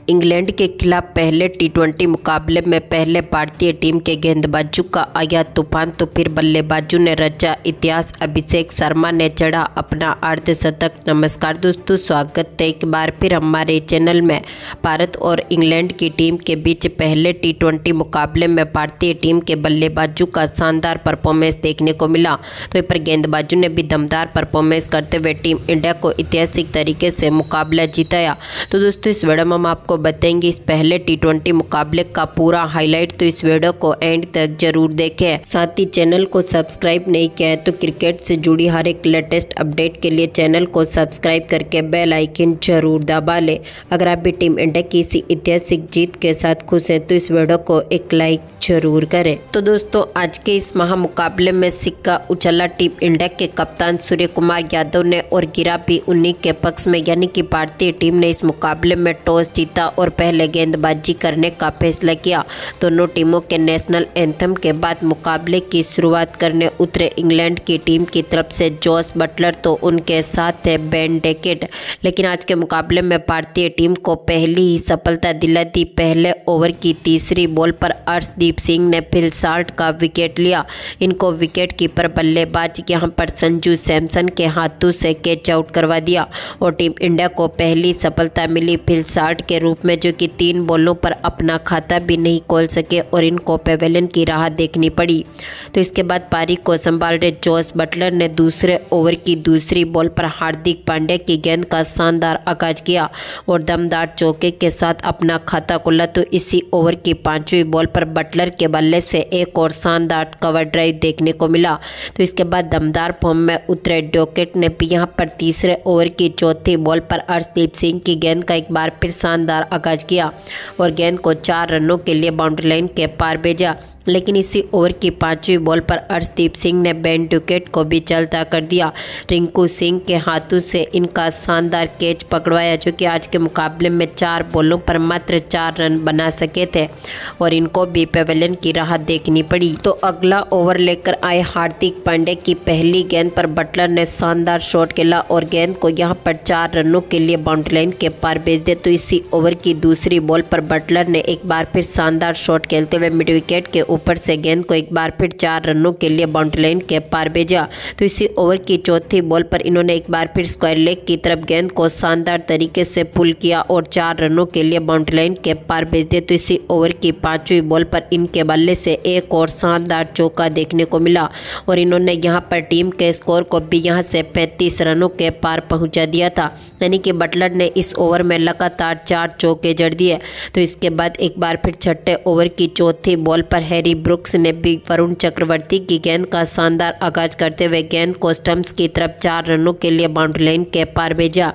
England के खिलाफ पहले टी20 मुकाबले में पहले भारतीय टीम के गेंदबाजों का आया तूफान तो फिर बल्लेबाजों ने रचा इतिहास। अभिषेक शर्मा ने चढ़ा अपना अर्धशतक। नमस्कार दोस्तों, स्वागत है एक बार फिर हमारे चैनल में। भारत और इंग्लैंड की टीम के बीच पहले टी20 मुकाबले में भारतीय टीम के बल्लेबाजों का शानदार परफॉर्मेंस देखने को मिला, तो पर गेंदबाजों ने भी दमदार परफॉर्मेंस करते हुए टीम इंडिया को ऐतिहासिक तरीके से मुकाबला जिताया। तो दोस्तों इस वीडियो में हम आपको बताएंगे इस पहले टी20 मुकाबले का पूरा हाईलाइट, तो इस वीडियो को एंड तक जरूर देखें। साथ ही चैनल को सब्सक्राइब नहीं किया है तो क्रिकेट से जुड़ी हर एक लेटेस्ट अपडेट के लिए चैनल को सब्सक्राइब करके बेल आइकन जरूर दबा ले। अगर आप भी टीम इंडिया की इसी ऐतिहासिक जीत के साथ खुश हैं तो इस वीडियो को एक लाइक जरूर करें। तो दोस्तों आज के इस महामुकाबले में सिक्का उछला टीम इंडिया के कप्तान सूर्य कुमार यादव ने और गिरा भी उन्हीं के पक्ष में, यानी कि भारतीय टीम ने इस मुकाबले में टॉस जीता और पहले गेंदबाजी करने का फैसला किया। दोनों टीमों के नेशनल एंथम के बाद मुकाबले की शुरुआत करने उतरे इंग्लैंड की टीम की तरफ से जॉस बटलर, तो उनके साथ थे बेन डकेट। लेकिन आज के मुकाबले में भारतीय टीम को पहली ही सफलता दिला दी। पहले ओवर की तीसरी बॉल पर अर्शदीप सिंह ने फिल साल्ट का विकेट लिया। इनको विकेट कीपर बल्लेबाज यहां पर संजू सैमसन के हाथों से कैच आउट करवा दिया और टीम इंडिया को पहली सफलता मिली फिल साल्ट के रूप में, जो कि 3 बॉलों पर अपना खाता भी नहीं खोल सके और इनको पेवेलियन की राह देखनी पड़ी। तो इसके बाद पारी को संभाल रहे जॉस बटलर ने दूसरे ओवर की दूसरी बॉल पर हार्दिक पांड्या की गेंद का शानदार आगाज किया और दमदार चौके के साथ अपना खाता खोला। तो इसी ओवर की 5वीं बॉल पर बटलर के बल्ले से एक और शानदार कवर ड्राइव देखने को मिला। तो इसके बाद दमदार फॉर्म में उतरे डकेट ने भी यहां पर तीसरे ओवर की चौथी बॉल पर अर्शदीप सिंह की गेंद का एक बार फिर शानदार आगाज किया और गेंद को 4 रनों के लिए बाउंड्री लाइन के पार भेजा। लेकिन इसी ओवर की 5वीं बॉल पर अर्शदीप सिंह ने बेन डकेट को भी चलता कर दिया। रिंकू सिंह के हाथों से इनका शानदार कैच पकड़वाया, जो कि आज के मुकाबले में 4 बॉलों पर मात्र 4 रन बना सके थे और इनको भी पेवेलियन की राह देखनी पड़ी। तो अगला ओवर लेकर आए हार्दिक पांड्या की पहली गेंद पर बटलर ने शानदार शॉट खेला और गेंद को यहां पर 4 रनों के लिए बाउंड्री लाइन के पार भेज दिया। तो इसी ओवर की दूसरी बॉल पर बटलर ने एक बार फिर शानदार शॉट खेलते हुए मिड विकेट के ऊपर से गेंद को एक बार फिर 4 रनों के लिए बाउंड्री लाइन के पार भेजा। तो इसी ओवर की चौथी बॉल पर इन्होंने एक बार फिर स्क्वायर लेग की तरफ गेंद को शानदार तरीके से पुल किया और 4 रनों के लिए बाउंड्री लाइन के पार भेज दिए। तो इसी ओवर की 5वीं बॉल पर इनके बल्ले से एक और शानदार चौका देखने को मिला और इन्होंने यहां पर टीम के स्कोर को भी यहां से 35 रनों के पार पहुंचा दिया था, यानी कि बटलर ने इस ओवर में लगातार 4 चौके जड़ दिए। तो इसके बाद एक बार फिर छठे ओवर की चौथी बॉल पर हैरी ब्रुक्स ने भी वरुण चक्रवर्ती की गेंद का शानदार आगाज करते हुए गेंद को स्टंप्स की तरफ 4 रनों के लिए बाउंड्री लाइन के पार भेजा।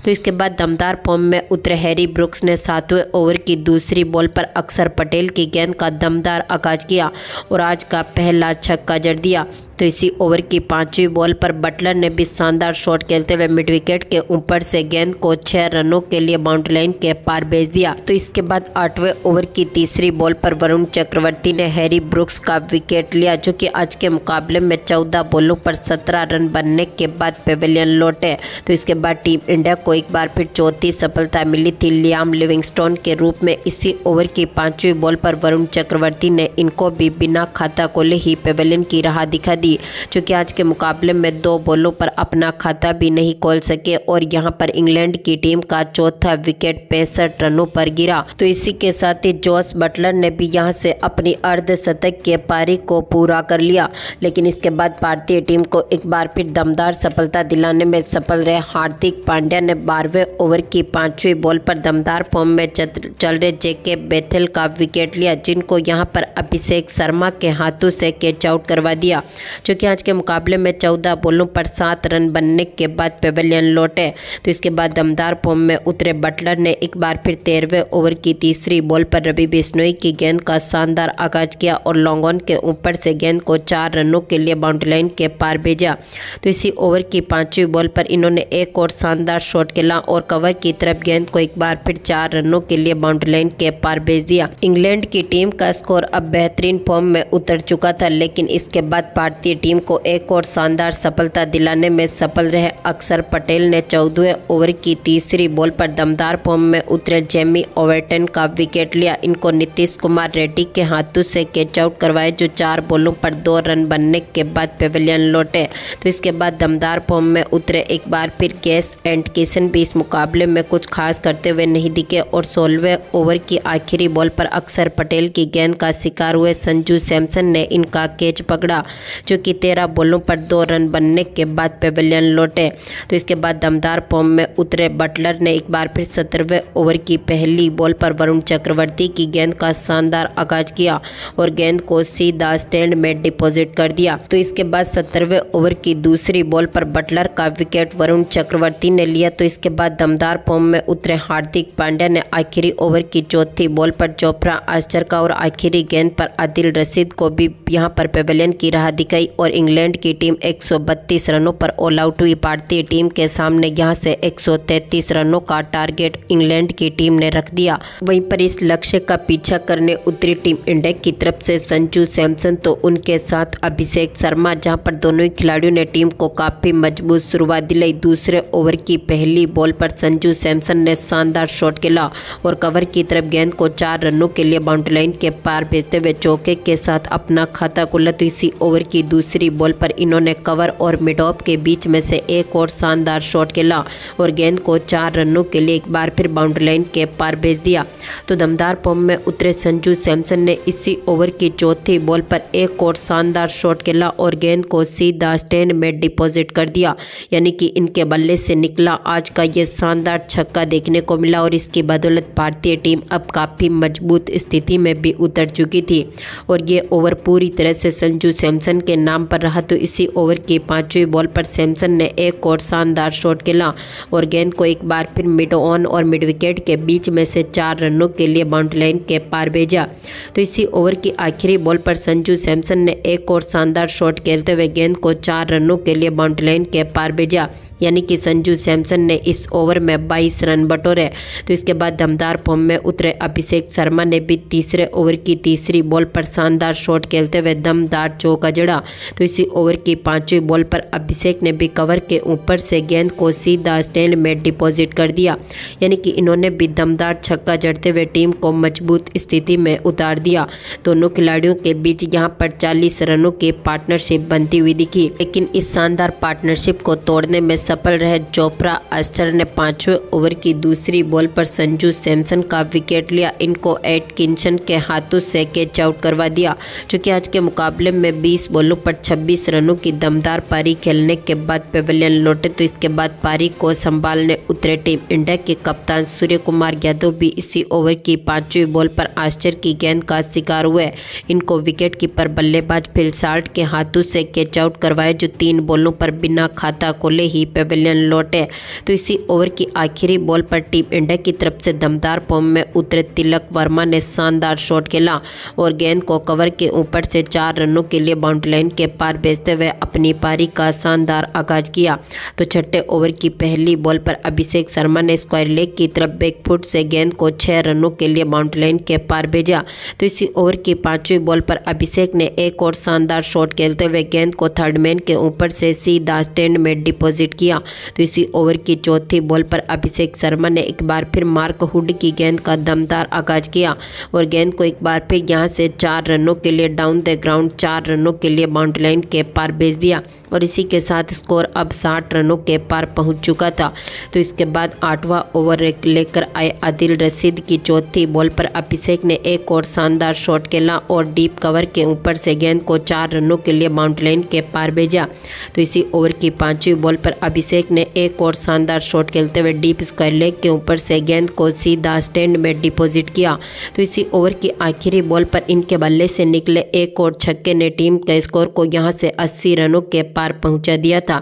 तो इसके बाद दमदार फॉर्म में उतरे हैरी ब्रुक्स ने 7वें ओवर की दूसरी बॉल पर अक्षर पटेल की गेंद का दमदार आगाज किया और आज का पहला छक्का जड़ दिया। तो इसी ओवर की 5वीं बॉल पर बटलर ने भी शानदार शॉट खेलते हुए मिड विकेट के ऊपर से गेंद को 6 रनों के लिए बाउंड्री लाइन के पार भेज दिया। तो इसके बाद 8वें ओवर की तीसरी बॉल पर वरुण चक्रवर्ती ने हैरी ब्रुक्स का विकेट लिया, जो कि आज के मुकाबले में 14 बॉलों पर 17 रन बनने के बाद पेवेलियन लौटे। तो इसके बाद टीम इंडिया को एक बार फिर चौथी सफलता मिली थी लियाम लिविंगस्टोन के रूप में। इसी ओवर की 5वीं बॉल पर वरुण चक्रवर्ती ने इनको भी बिना खाता खोले ही पेवेलियन की राह दिखा, जो कि आज के मुकाबले में 2 बॉलों पर अपना खाता भी नहीं खोल सके और यहां पर इंग्लैंड की टीम का चौथा विकेट 65 रनों पर गिरा। तो इसी के साथ ही जॉस बटलर ने भी यहां से अपनी अर्धशतक के पारी को पूरा कर लिया। लेकिन इसके बाद भारतीय टीम को एक बार फिर दमदार सफलता दिलाने में सफल रहे हार्दिक पांड्या ने 12वें ओवर की 5वीं बॉल पर दमदार फॉर्म में चल रहे जेके बेथेल का विकेट लिया, जिनको यहां पर अभिषेक शर्मा के हाथों से कैच आउट करवा दिया, जो कि आज के मुकाबले में 14 बॉलों पर 7 रन बनने के बाद पेवेलियन लौटे। तो इसके बाद दमदार फॉर्म में उतरे बटलर ने एक बार फिर 13वें ओवर की तीसरी बॉल पर रवि बिश्नोई की गेंद का शानदार आगाज किया और लॉन्ग ऑन के ऊपर से गेंद को 4 रनों के लिए बाउंड्री लाइन के पार भेजा। तो इसी ओवर की 5वीं बॉल पर इन्होंने एक और शानदार शॉट खेला और कवर की तरफ गेंद को एक बार फिर 4 रनों के लिए बाउंड्री लाइन के पार भेज दिया। इंग्लैंड की टीम का स्कोर अब बेहतरीन फॉर्म में उतर चुका था, लेकिन इसके बाद भारतीय भारतीय टीम को एक और शानदार सफलता दिलाने में सफल रहे। अक्षर पटेल ने 14वें ओवर की तीसरी बॉल पर दमदार फॉर्म में उतरे जेमी ओवेटन का विकेट लिया। इनको नीतीश कुमार रेड्डी के हाथों से कैच आउट करवाए, जो 4 बॉलों पर 2 रन बनने के बाद पेविलियन लौटे। तो इसके बाद दमदार फॉर्म में उतरे एक बार फिर गेस एंड किशन भी इस मुकाबले में कुछ खास करते हुए नहीं दिखे और 16वें ओवर की आखिरी बॉल पर अक्षर पटेल की गेंद का शिकार हुए संजू सैमसन ने इनका कैच पकड़ा, जो कि 13 बॉलों पर 2 रन बनने के बाद पेविलियन लौटे। तो इसके बाद दमदार फॉर्म में उतरे बटलर ने एक बार फिर 17वें ओवर की पहली बॉल पर वरुण चक्रवर्ती की गेंद का शानदार आगाज किया और गेंद को सीधा स्टैंड में डिपॉजिट कर दिया। तो इसके बाद 17वें ओवर की दूसरी बॉल पर बटलर का विकेट वरुण चक्रवर्ती ने लिया। तो इसके बाद दमदार फॉर्म में उतरे हार्दिक पांड्या ने आखिरी ओवर की चौथी बॉल पर जोफ्रा आर्चर का और आखिरी गेंद पर आदिल रशीद को भी यहां पर पेविलियन की राह दिखाई और इंग्लैंड की टीम 132 रनों पर ऑल आउट हुई। भारतीय टीम के सामने यहां से 133 रनों का टारगेट इंग्लैंड की टीम ने रख दिया। वहीं पर इस लक्ष्य का पीछा करने उतरी टीम इंडिया की तरफ से संजू सैमसन तो उनके साथ अभिषेक शर्मा, जहां पर दोनों ही खिलाड़ियों ने टीम को काफी मजबूत शुरुआत दिलाई। दूसरे ओवर की पहली बॉल पर संजू सैमसन ने शानदार शॉट खेला और कवर की तरफ गेंद को 4 रनों के लिए बाउंड्री लाइन के पार भेजते हुए चौके के साथ अपना खाता खोला। तो इसी ओवर की दूसरी बॉल पर इन्होंने कवर और मिड ऑफ के बीच में से एक और शानदार शॉट खेला और गेंद को 4 रनों के लिए एक बार फिर बाउंड्री लाइन के पार भेज दिया। तो दमदार फॉर्म में उतरे संजू सैमसन ने इसी ओवर की चौथी बॉल पर एक और शानदार शॉट खेला और गेंद को सीधा स्टैंड में डिपॉजिट कर दिया, यानी कि इनके बल्ले से निकला आज का ये शानदार छक्का देखने को मिला और इसकी बदौलत भारतीय टीम अब काफ़ी मजबूत स्थिति में भी उतर चुकी थी और ये ओवर पूरी तरह से संजू सैमसन के नाम पर रहा। तो इसी ओवर की 5वीं बॉल पर सैमसन ने एक और शानदार शॉट खेला और गेंद को एक बार फिर मिड ऑन और मिड विकेट के बीच में से 4 रनों के लिए बाउंड्री लाइन के पार भेजा। तो इसी ओवर की आखिरी बॉल पर संजू सैमसन ने एक और शानदार शॉट खेलते हुए गेंद को 4 रनों के लिए बाउंड्री लाइन के पार भेजा, यानी कि संजू सैमसन ने इस ओवर में 22 रन बटोरे। तो इसके बाद दमदार फॉर्म में उतरे अभिषेक शर्मा ने भी तीसरे ओवर की तीसरी बॉल पर शानदार शॉट खेलते हुए दमदार चौका जड़ा। तो इसी ओवर की 5वीं बॉल पर अभिषेक ने भी कवर के ऊपर से गेंद को सीधा स्टैंड में डिपॉजिट कर दिया, यानी कि इन्होंने भी दमदार छक्का जड़ते हुए टीम को मजबूत स्थिति में उतार दिया। दोनों खिलाड़ियों के बीच यहाँ पर 40 रनों की पार्टनरशिप बनती हुई दिखी, लेकिन इस शानदार पार्टनरशिप को तोड़ने में सफल रहे जोफ्रा आर्चर ने 5वें ओवर की दूसरी बॉल पर संजू सैमसन का विकेट लिया। इनको एटकिंसन के हाथों से कैच आउट करवा दिया, जो कि आज के मुकाबले में 20 बॉलों पर 26 रनों की दमदार पारी खेलने के बाद पेविलियन लौटे। तो इसके बाद पारी को संभालने उतरे टीम इंडिया के कप्तान सूर्य कुमार यादव भी इसी ओवर की 5वीं बॉल पर आर्चर की गेंद का शिकार हुए। इनको विकेट कीपर बल्लेबाज फिल साल्ट के हाथों से कैच आउट करवाया, जो 3 बॉलों पर बिना खाता खोले ही पेविलियन लौटे। तो इसी ओवर की आखिरी बॉल पर टीम इंडिया की तरफ से दमदार फॉर्म में उतरे तिलक वर्मा ने शानदार शॉट खेला और गेंद को कवर के ऊपर से 4 रनों के लिए बाउंड्री लाइन के पार भेजते हुए अपनी पारी का शानदार आगाज किया। तो छठे ओवर की पहली बॉल पर अभिषेक शर्मा ने स्क्वायर लेग की तरफ बैकफुट से गेंद को 6 रनों के लिए बाउंड्री लाइन के पार भेजा। तो इसी ओवर की 5वीं बॉल पर अभिषेक ने एक और शानदार शॉट खेलते हुए गेंद को थर्ड मैन के ऊपर से सीधा स्टैंड में डिपॉजिट किया। तो इसी ओवर की चौथी बॉल पर अभिषेक शर्मा ने एक बार फिर मार्क हुड की गेंद का दमदार आगाज किया और गेंद को एक बार फिर यहां से 4 रनों के लिए डाउन द ग्राउंड 4 रनों के लिए बाउंड्री लाइन के पार भेज दिया और इसी के साथ स्कोर अब 60 रनों के पार पहुंच चुका था। तो इसके बाद 8वां ओवर लेकर आए आदिल रशीद की चौथी बॉल पर अभिषेक ने एक और शानदार शॉट खेला और डीप कवर के ऊपर से गेंद को 4 रनों के लिए बाउंड्री लाइन के पार भेजा। तो इसी ओवर की 5वीं बॉल पर अभिषेक ने एक और शानदार शॉट खेलते हुए डीप स्क्वायर लेग के ऊपर से गेंद को सीधा स्टैंड में डिपॉजिट किया। तो इसी ओवर की आखिरी बॉल पर इनके बल्ले से निकले एक और छक्के ने टीम के स्कोर को यहां से 80 रनों के पार पहुंचा दिया था।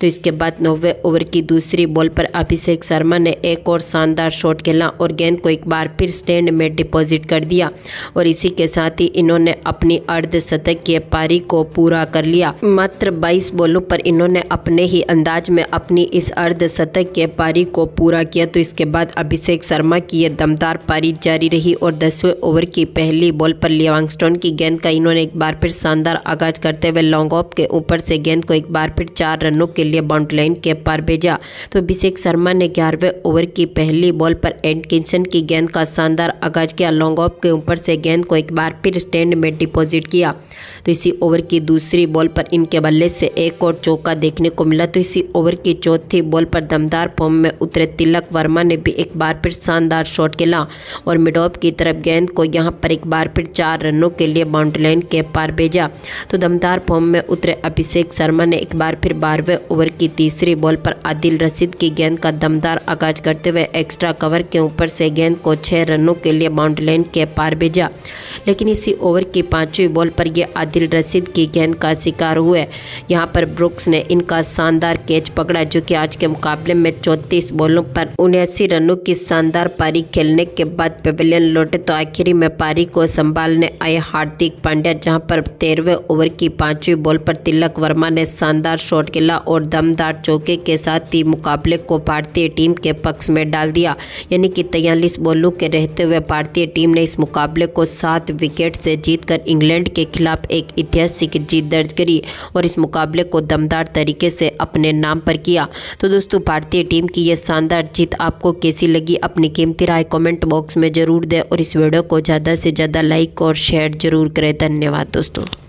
तो इसके बाद 9वें ओवर की दूसरी बॉल पर अभिषेक शर्मा ने एक और शानदार शॉट खेला और गेंद को एक बार फिर स्टैंड में डिपॉजिट कर दिया और इसी के साथ ही इन्होंने अपनी अर्धशतकीय पारी को पूरा कर लिया। मात्र 22 बॉलों पर इन्होंने अपने ही अंदाज में अपनी इस अर्धशतक के पारी को पूरा किया। तो इसके बाद अभिषेक शर्मा की ये दमदार पारी जारी रही और 10वें ओवर की पहली बॉल पर लिविंगस्टन की गेंद का इन्होंने एक बार फिर शानदार आगाज करते हुए लॉन्ग ऑफ के ऊपर से गेंद को एक बार फिर 4 रनों के लिए बाउंड्री लाइन के पार भेजा। तो अभिषेक शर्मा ने 11वें ओवर की पहली बॉल पर एटकिंसन की गेंद का शानदार आगाज किया, लॉन्ग ऑफ के ऊपर से गेंद को एक बार फिर स्टैंड में डिपॉजिट किया। तो इसी ओवर की दूसरी बॉल पर इनके बल्ले से एक और चौका देखने को मिला। तो इसी ओवर की चौथी बॉल पर दमदार फॉर्म में उतरे तिलक वर्मा ने भी एक बार फिर शानदार शॉट खेला और मिड ऑफ की तरफ गेंद को यहां पर एक बार फिर 4 रनों के लिए बाउंड्री लाइन के पार भेजा। तो दमदार फॉर्म में उतरे अभिषेक शर्मा ने एक बार फिर 12वें ओवर की तीसरी बॉल पर आदिल रशीद की गेंद का दमदार आगाज करते हुए एक्स्ट्रा कवर के ऊपर से गेंद को 6 रनों के लिए बाउंड्री लाइन के पार भेजा। लेकिन इसी ओवर की 5वीं बॉल पर यह आदिल रशीद की गेंद का शिकार हुए। यहां पर ब्रुक्स ने इनका शानदार कैच पकड़ा, जो कि आज के मुकाबले में 34 बॉलों पर 79 रनों की शानदार पारी खेलने के बाद पेविलियन लौटे। तो आखिरी में पारी को संभालने आए हार्दिक पांड्या, जहां पर 13वें ओवर की 5वीं बॉल पर तिलक वर्मा ने शानदार शॉट खेला और दमदार चौके के साथ ही मुकाबले को भारतीय टीम के पक्ष में डाल दिया। यानी कि 43 बॉलों के रहते हुए भारतीय टीम ने इस मुकाबले को 7 विकेट से जीतकर इंग्लैंड के खिलाफ एक ऐतिहासिक जीत दर्ज करी और इस मुकाबले को दमदार तरीके से अपने नाम पर किया। तो दोस्तों, भारतीय टीम की ये शानदार जीत आपको कैसी लगी, अपनी कीमती राय कमेंट बॉक्स में जरूर दें और इस वीडियो को ज़्यादा से ज़्यादा लाइक और शेयर जरूर करें। धन्यवाद दोस्तों।